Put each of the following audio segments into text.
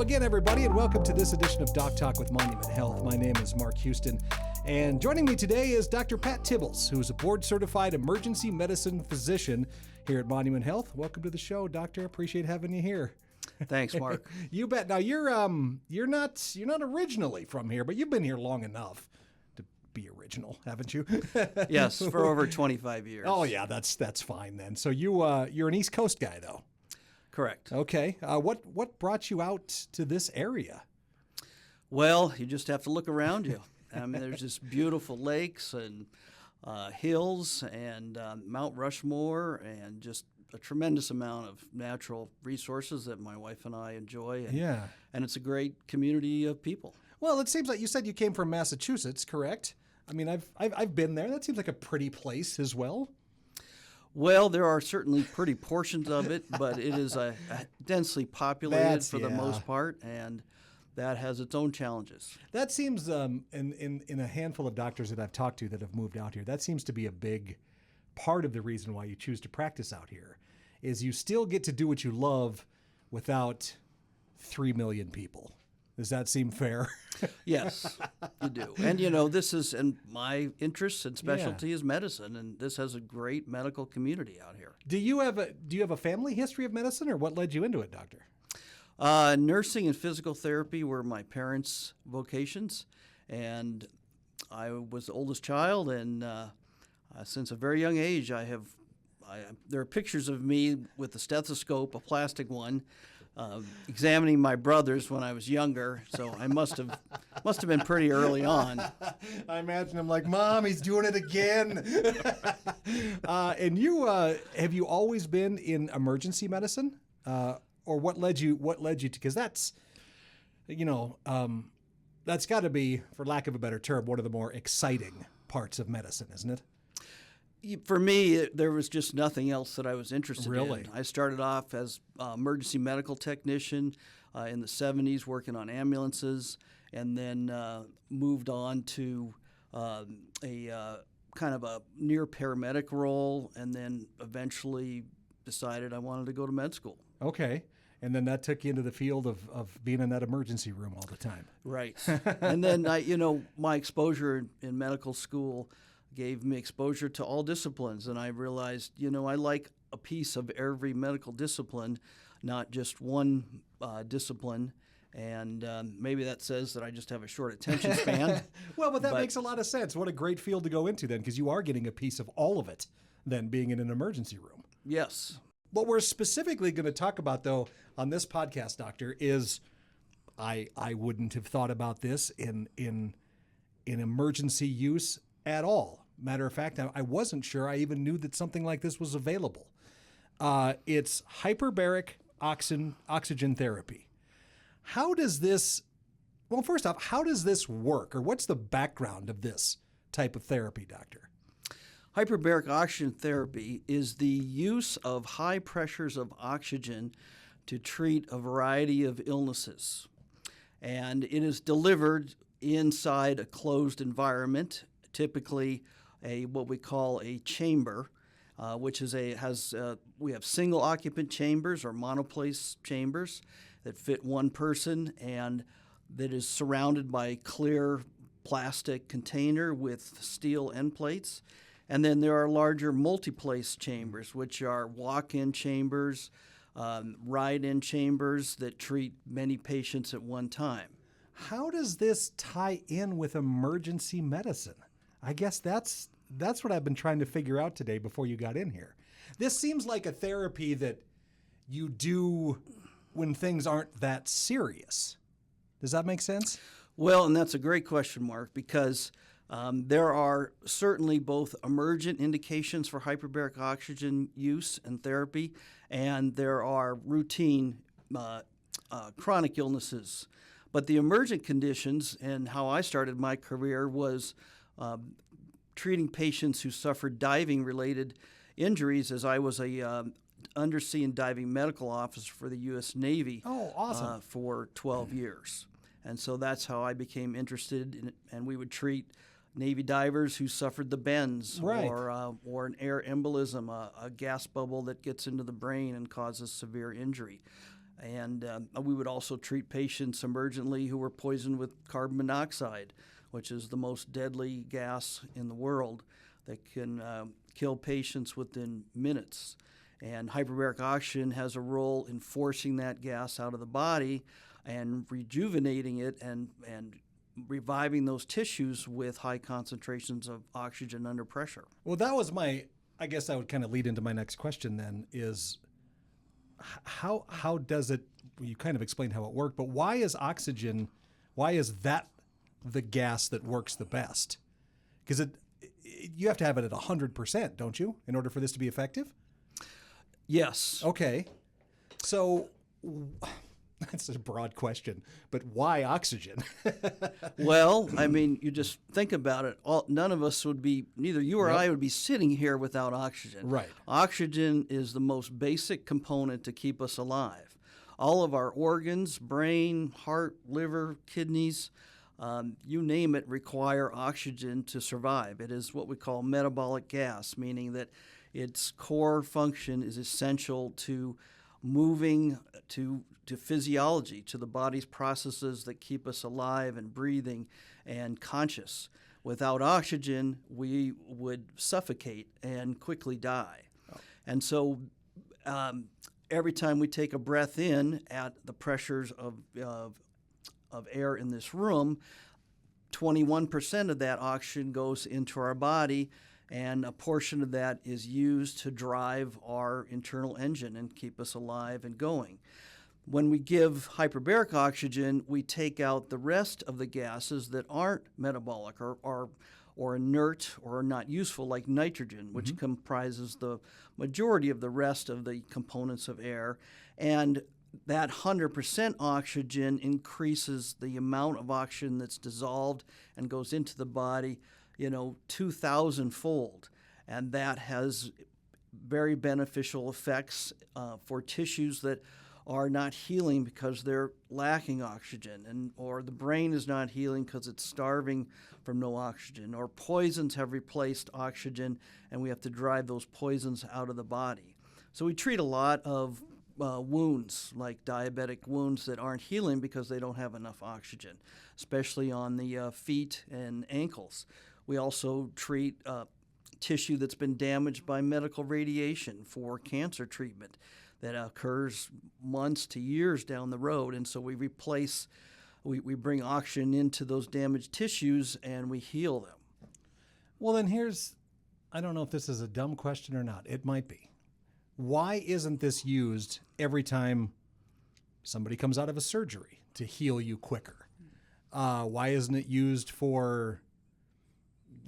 again, everybody, and welcome to this edition of Doc Talk with Monument Health. My name is Mark Houston, and joining me today is Dr. Pat Tibbles, who is a board-certified emergency medicine physician here at Monument Health. Welcome to the show, Doctor. Appreciate having you here. Thanks, Mark. You bet. Now, you're not originally from here, but you've been here long enough to be original, haven't you? Yes, for over 25 years. Oh yeah, that's fine then. So you're an East Coast guy, though. Correct. Okay. What brought you out to this area? Well, you just have to look around you. I mean, there's just beautiful lakes and hills and Mount Rushmore and just a tremendous amount of natural resources that my wife and I enjoy. And it's a great community of people. Well, it seems like you said you came from Massachusetts, correct? I mean, I've been there. That seems like a pretty place as well. Well, there are certainly pretty portions of it, but it is a densely populated for the most part, and that has its own challenges. That seems, in a handful of doctors that I've talked to that have moved out here, that seems to be a big part of the reason why you choose to practice out here, is you still get to do what you love without 3 million people. Does that seem fair? Yes, you do. And, this is, and my interest and specialty is medicine, and this has a great medical community out here. Do you have a family history of medicine, or what led you into it, Doctor? Nursing and physical therapy were my parents' vocations, and I was the oldest child, and since a very young age, there are pictures of me with a stethoscope, a plastic one, examining my brothers when I was younger, so I must have been pretty early on. I imagine I'm like, Mom, he's doing it again. And you have you always been in emergency medicine, or what led you to? Because that's that's got to be, for lack of a better term, one of the more exciting parts of medicine, isn't it? For me, there was just nothing else that I was interested Really? in. I started off as emergency medical technician in the 70s, working on ambulances, and then moved on to a kind of a near paramedic role, and then eventually decided I wanted to go to med school. Okay. And then that took you into the field of being in that emergency room all the time. Right. And then, my exposure in medical school gave me exposure to all disciplines, and I realized, I like a piece of every medical discipline, not just one discipline, and maybe that says that I just have a short attention span. Well, but that makes a lot of sense. What a great field to go into then, because you are getting a piece of all of it then being in an emergency room. Yes. What we're specifically going to talk about, though, on this podcast, Doctor, is I wouldn't have thought about this in emergency use at all. Matter of fact, I wasn't sure I even knew that something like this was available. It's hyperbaric oxygen therapy. How does this, well, first off, how does this work, or what's the background of this type of therapy, Doctor? Hyperbaric oxygen therapy is the use of high pressures of oxygen to treat a variety of illnesses. And it is delivered inside a closed environment, typically what we call a chamber, which is we have single occupant chambers or monoplace chambers that fit one person and that is surrounded by a clear plastic container with steel end plates. And then there are larger multi-place chambers, which are walk-in chambers, ride-in chambers that treat many patients at one time. How does this tie in with emergency medicine? I guess that's what I've been trying to figure out today before you got in here. This seems like a therapy that you do when things aren't that serious. Does that make sense? Well, and that's a great question, Mark, because there are certainly both emergent indications for hyperbaric oxygen use and therapy, and there are routine chronic illnesses. But the emergent conditions, and how I started my career, was treating patients who suffered diving-related injuries, as I was a undersea and diving medical officer for the U.S. Navy. Oh, awesome. For 12 years. And so that's how I became interested in it, and we would treat Navy divers who suffered the bends, right, or an air embolism, a gas bubble that gets into the brain and causes severe injury. And we would also treat patients emergently who were poisoned with carbon monoxide, which is the most deadly gas in the world that can kill patients within minutes. And hyperbaric oxygen has a role in forcing that gas out of the body and rejuvenating it and reviving those tissues with high concentrations of oxygen under pressure. Well, that was I guess that would kind of lead into my next question then is how does it, you kind of explained how it worked, but why is that the gas that works the best? Because you have to have it at 100%, don't you, in order for this to be effective? Yes. Okay. So that's a broad question, but why oxygen? Well, I mean, you just think about it. None of us would be, neither you or I would be sitting here without oxygen. Right. Oxygen is the most basic component to keep us alive. All of our organs, brain, heart, liver, kidneys, you name it, require oxygen to survive. It is what we call metabolic gas, meaning that its core function is essential to moving to physiology, to the body's processes that keep us alive and breathing and conscious. Without oxygen, we would suffocate and quickly die. Oh. And so every time we take a breath in at the pressures of air in this room, 21% of that oxygen goes into our body, and a portion of that is used to drive our internal engine and keep us alive and going. When we give hyperbaric oxygen, we take out the rest of the gases that aren't metabolic or inert or are not useful, like nitrogen, which comprises the majority of the rest of the components of air. And that 100% oxygen increases the amount of oxygen that's dissolved and goes into the body, 2,000-fold. And that has very beneficial effects for tissues that are not healing because they're lacking oxygen, or the brain is not healing because it's starving from no oxygen, or poisons have replaced oxygen and we have to drive those poisons out of the body. So we treat a lot of wounds, like diabetic wounds that aren't healing because they don't have enough oxygen, especially on the feet and ankles. We also treat tissue that's been damaged by medical radiation for cancer treatment that occurs months to years down the road. And so we bring oxygen into those damaged tissues and we heal them. Well, then I don't know if this is a dumb question or not. It might be. Why isn't this used every time somebody comes out of a surgery to heal you quicker? Why isn't it used for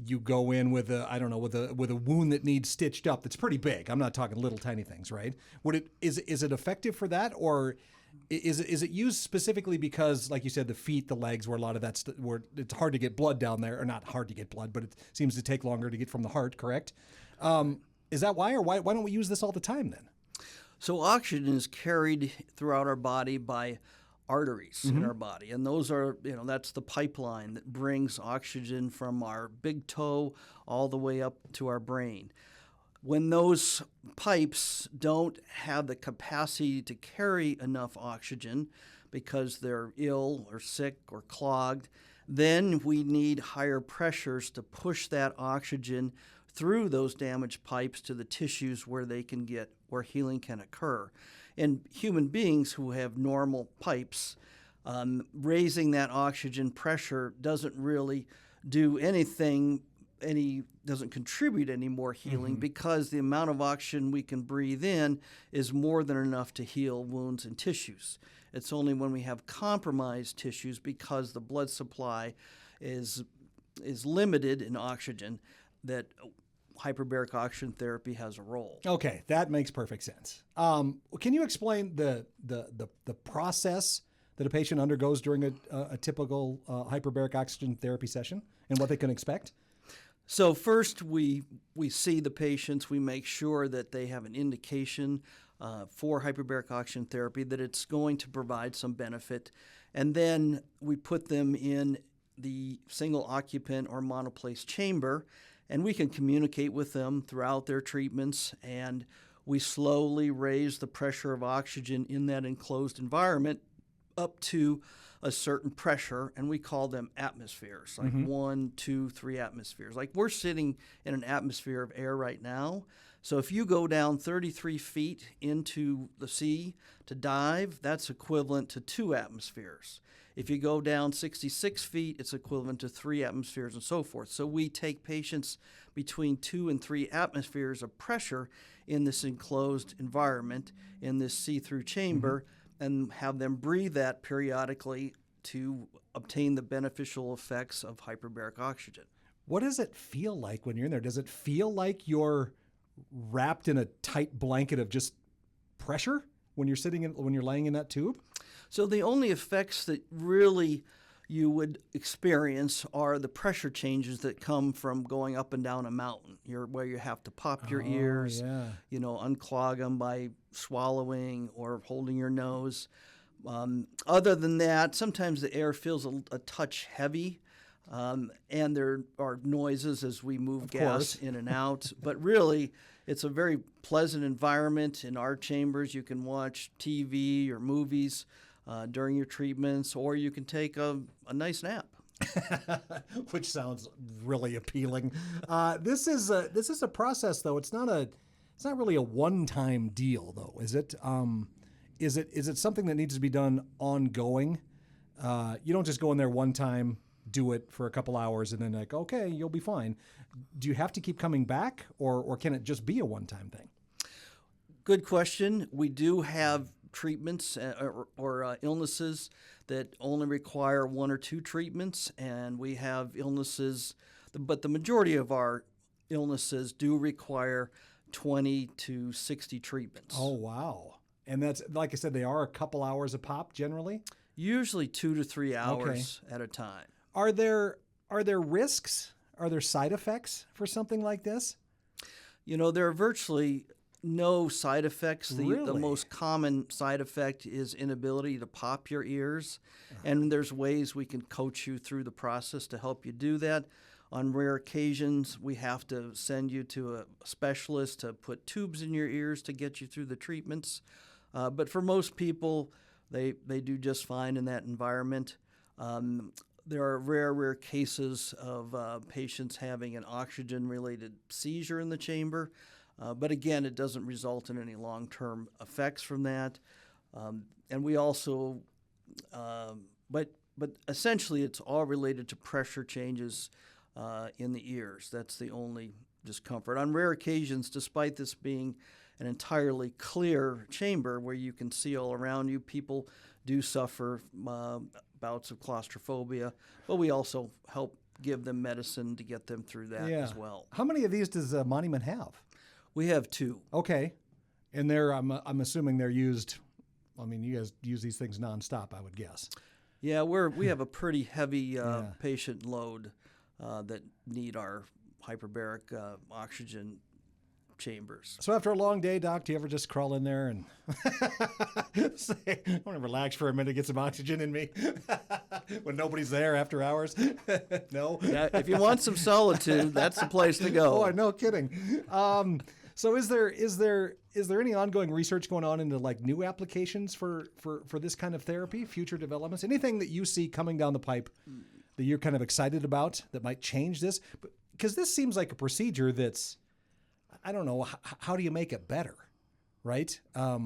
you go in with a wound that needs stitched up that's pretty big? I'm not talking little tiny things, right? Is it effective for that, or is it used specifically because, like you said, the feet, the legs, where a lot of that's where it's hard to get blood down there, or not hard to get blood, but it seems to take longer to get from the heart, correct? Is that why, or why don't we use this all the time then? So oxygen is carried throughout our body by arteries in our body, and those are, that's the pipeline that brings oxygen from our big toe all the way up to our brain. When those pipes don't have the capacity to carry enough oxygen because they're ill or sick or clogged, then we need higher pressures to push that oxygen through those damaged pipes to the tissues where healing can occur. In human beings who have normal pipes, raising that oxygen pressure doesn't really do anything, doesn't contribute any more healing because the amount of oxygen we can breathe in is more than enough to heal wounds and tissues. It's only when we have compromised tissues, because the blood supply is limited in oxygen, that hyperbaric oxygen therapy has a role. Okay, that makes perfect sense. Can you explain the process that a patient undergoes during a typical hyperbaric oxygen therapy session and what they can expect? So first, we see the patients. We make sure that they have an indication for hyperbaric oxygen therapy, that it's going to provide some benefit, and then we put them in the single occupant or monoplace chamber, and we can communicate with them throughout their treatments, and we slowly raise the pressure of oxygen in that enclosed environment up to a certain pressure, and we call them atmospheres, like 1, 2, 3 atmospheres. Like we're sitting in an atmosphere of air right now. So if you go down 33 feet into the sea to dive, that's equivalent to 2 atmospheres. If you go down 66 feet, it's equivalent to 3 atmospheres and so forth. So we take patients between 2 and 3 atmospheres of pressure in this enclosed environment, in this see-through chamber, and have them breathe that periodically to obtain the beneficial effects of hyperbaric oxygen. What does it feel like when you're in there? Does it feel like you're wrapped in a tight blanket of just pressure when you're laying in that tube? So the only effects that really you would experience are the pressure changes that come from going up and down a mountain, where you have to pop your ears, unclog them by swallowing or holding your nose. Other than that, sometimes the air feels a touch heavy, and there are noises as we move gas in and out. But really, it's a very pleasant environment. In our chambers, you can watch TV or movies during your treatments, or you can take a nice nap. Which sounds really appealing. This is a process, though. It's not really a one-time deal, though, is it? Is it something that needs to be done ongoing? You don't just go in there one time, do it for a couple hours, and then like, okay, you'll be fine. Do you have to keep coming back, or can it just be a one-time thing? Good question. We do have treatments or illnesses that only require 1 or 2 treatments, and we have illnesses, but the majority of our illnesses do require 20 to 60 treatments. Oh, wow. And that's, like I said, they are a couple hours a pop generally? Usually 2 to 3 hours at a time. Are there risks? Are there side effects for something like this? There are virtually no side effects. The Really? most common side effect is inability to pop your ears, and there's ways we can coach you through the process to help you do that. On rare occasions, we have to send you to a specialist to put tubes in your ears to get you through the treatments. But for most people, they do just fine in that environment. There are rare cases of patients having an oxygen-related seizure in the chamber. But again, it doesn't result in any long-term effects from that. And we also, but essentially it's all related to pressure changes in the ears. That's the only discomfort. On rare occasions, despite this being an entirely clear chamber where you can see all around you, people do suffer bouts of claustrophobia, but we also help give them medicine to get them through that as well. How many of these does Monument have? We have 2. Okay. And I'm assuming they're used, I mean, you guys use these things nonstop, I would guess. Yeah, we have a pretty heavy patient load that need our hyperbaric oxygen chambers. So after a long day, Doc, do you ever just crawl in there and say, I want to relax for a minute, get some oxygen in me when nobody's there after hours? No? Yeah, if you want some solitude, that's the place to go. Oh, no kidding. So is there any ongoing research going on into like new applications for this kind of therapy, future developments? Anything that you see coming down the pipe that you're kind of excited about that might change this? Because this seems like a procedure that's, I don't know, how do you make it better, right? I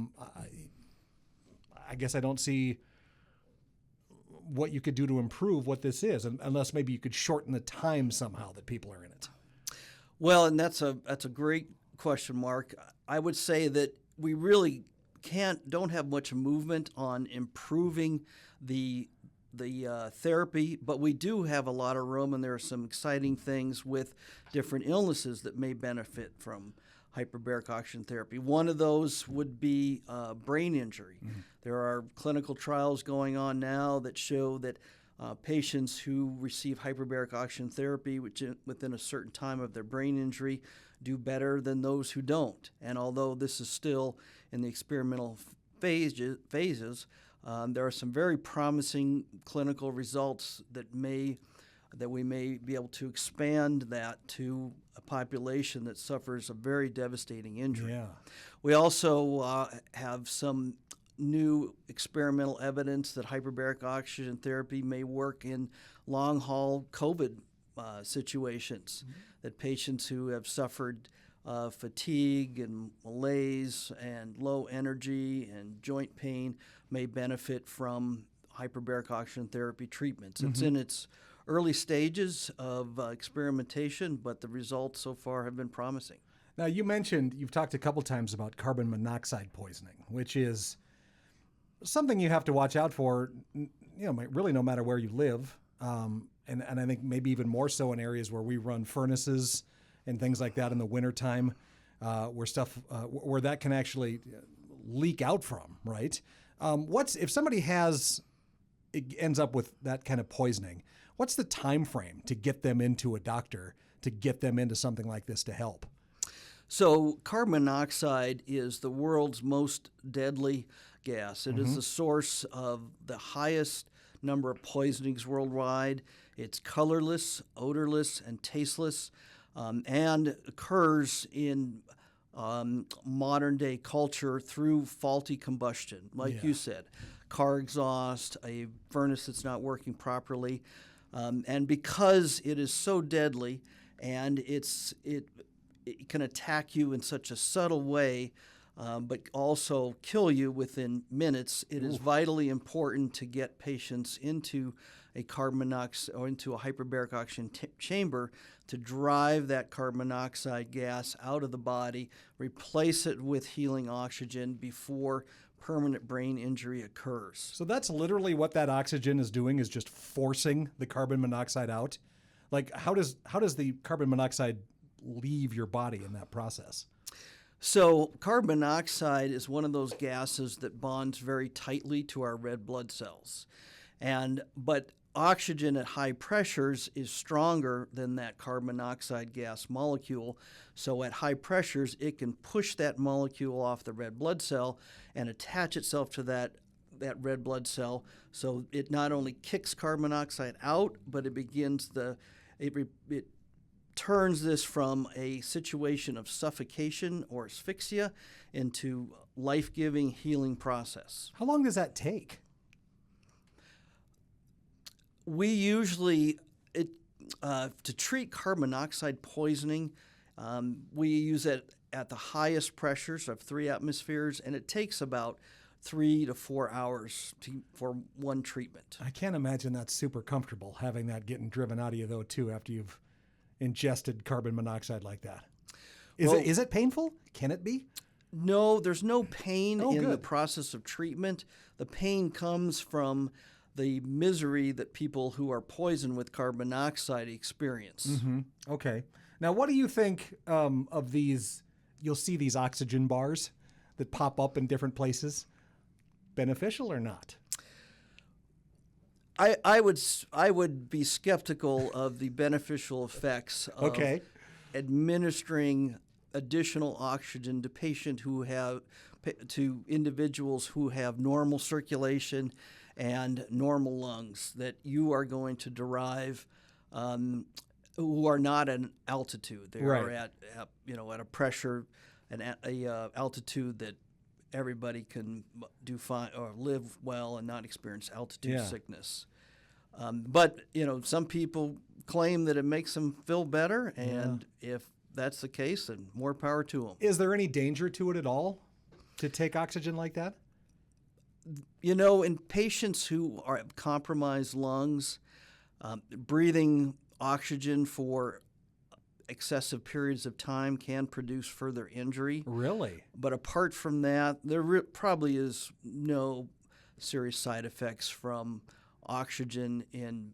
guess I don't see what you could do to improve what this is, unless maybe you could shorten the time somehow that people are in it. Well, and that's a great question, Mark. I would say that we really don't have much movement on improving the therapy, but we do have a lot of room, and there are some exciting things with different illnesses that may benefit from hyperbaric oxygen therapy. One of those would be brain injury. Mm-hmm. There are clinical trials going on now that show that patients who receive hyperbaric oxygen therapy within a certain time of their brain injury do better than those who don't. And although this is still in the experimental phases, there are some very promising clinical results that may that we may be able to expand that to a population that suffers a very devastating injury. Yeah. We also have some new experimental evidence that hyperbaric oxygen therapy may work in long-haul COVID situations, that patients who have suffered fatigue and malaise and low energy and joint pain may benefit from hyperbaric oxygen therapy treatments. It's in its early stages of experimentation, but the results so far have been promising. Now, you've talked a couple times about carbon monoxide poisoning, which is something you have to watch out for, really no matter where you live. And I think maybe even more so in areas where we run furnaces and things like that in the wintertime, where that can actually leak out from, right? If somebody ends up with that kind of poisoning, what's the time frame to get them into a doctor, to get them into something like this to help? So carbon monoxide is the world's most deadly gas. It is the source of the highest number of poisonings worldwide. It's colorless, odorless, and tasteless, and occurs in modern-day culture through faulty combustion, like you said, car exhaust, a furnace that's not working properly. And because it is so deadly and it can attack you in such a subtle way, but also kill you within minutes, it is vitally important to get patients into a carbon monoxide or into a hyperbaric oxygen chamber to drive that carbon monoxide gas out of the body, replace it with healing oxygen before permanent brain injury occurs. So that's literally what that oxygen is doing, is just forcing the carbon monoxide out. Like, how does the carbon monoxide leave your body in that process? So carbon monoxide is one of those gases that bonds very tightly to our red blood cells. But oxygen at high pressures is stronger than that carbon monoxide gas molecule. So at high pressures, it can push that molecule off the red blood cell and attach itself to that red blood cell. So it not only kicks carbon monoxide out, but it turns this from a situation of suffocation or asphyxia into life-giving healing process. How long does that take? We usually, to treat carbon monoxide poisoning, we use it at the highest pressures of 3 atmospheres, and it takes about 3 to 4 hours for one treatment. I can't imagine that's super comfortable, having that getting driven out of you, though, too, after you've ingested carbon monoxide like that. Is it painful? Can it be? No, there's no pain in the process of treatment. The pain comes from the misery that people who are poisoned with carbon monoxide experience. Mm-hmm. Okay. Now, what do you think of these? You'll see these oxygen bars that pop up in different places. Beneficial or not? I would be skeptical of the beneficial effects of administering additional oxygen to individuals who have normal circulation and normal lungs that you are going to derive, who are not at an altitude. They are at a pressure and a altitude that everybody can do fine or live well and not experience altitude sickness. But some people claim that it makes them feel better, and if that's the case, then more power to them. Is there any danger to it at all to take oxygen like that? In patients who have compromised lungs, breathing oxygen for excessive periods of time can produce further injury. Really? But apart from that, there probably is no serious side effects from oxygen in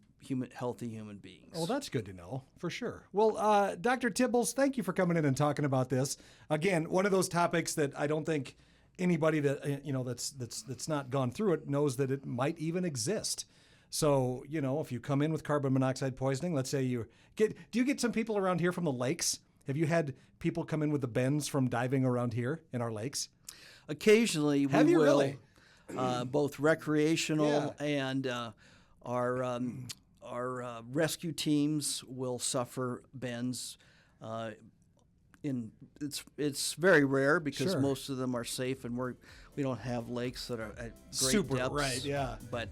healthy human beings. Well, that's good to know, for sure. Well, Dr. Tibbles, thank you for coming in and talking about this. Again, one of those topics that I don't think anybody that that's not gone through it knows that it might even exist. So, if you come in with carbon monoxide poisoning, let's say do you get some people around here from the lakes? Have you had people come in with the bends from diving around here in our lakes? Occasionally, Have we you will. Really? Both recreational and our rescue teams will suffer bends. It's very rare because Sure. most of them are safe, and we don't have lakes that are at great Super, depths. right, yeah. But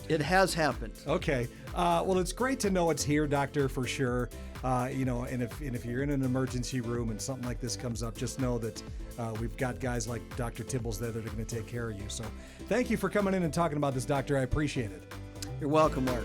it has happened. Okay. Well, it's great to know it's here, Doctor, for sure. And if you're in an emergency room and something like this comes up, just know that we've got guys like Dr. Tibbles there that are going to take care of you. So thank you for coming in and talking about this, Doctor. I appreciate it. You're welcome, Mark.